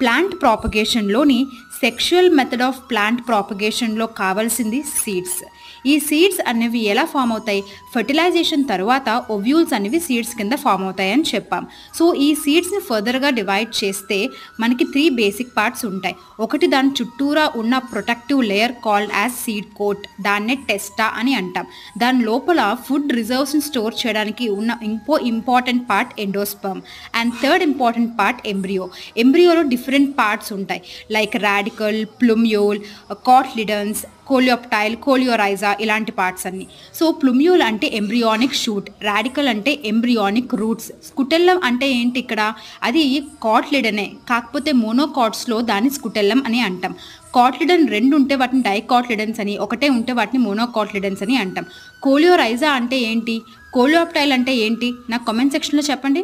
Plant ప్రాపగేషన్లోని sexual method of plant ప్రాపగేషన్లో కావాల్సింది సీడ్స్. ఈ సీడ్స్ అనేవి ఎలా ఫామ్ అవుతాయి? ఫర్టిలైజేషన్ తర్వాత ఓవ్యూల్స్ అనేవి సీడ్స్ కింద ఫామ్ అవుతాయి అని చెప్పాం. సో ఈ సీడ్స్ని ఫర్దర్గా డివైడ్ చేస్తే మనకి 3 బేసిక్ పార్ట్స్ ఉంటాయి. ఒకటి దాని చుట్టూరా ఉన్న protective layer called as seed coat, దాన్నే టెస్టా అని అంటాం. దాని లోపల ఫుడ్ రిజర్వ్స్ని స్టోర్ చేయడానికి ఉన్న important part endosperm. And third important part embryo. ఎంబ్రియోలో డిఫరెంట్ పార్ట్స్ ఉంటాయి like radical, plumule, cotyledons, coleoptile, coleorhiza, ఇలాంటి పార్ట్స్ అన్ని. సో ప్లూమ్యూల్ అంటే ఎంబ్రియానిక్ షూట్, రాడికల్ అంటే ఎంబ్రియానిక్ రూట్స్, స్కుటెల్లం అంటే ఏంటి ఇక్కడ? అది కాట్లిడనే, కాకపోతే మోనోకాట్స్లో దాన్ని స్కుటెల్లం అని అంటాం. కాట్లిడన్ 2 ఉంటే వాటిని డైకాట్లిడన్స్ అని, ఒకటే ఉంటే వాటిని మోనోకాట్లిడన్స్ అని అంటాం. కోలియోరైజా అంటే ఏంటి? కోలియోప్టైల్ అంటే ఏంటి? నాకు కామెంట్ సెక్షన్లో చెప్పండి.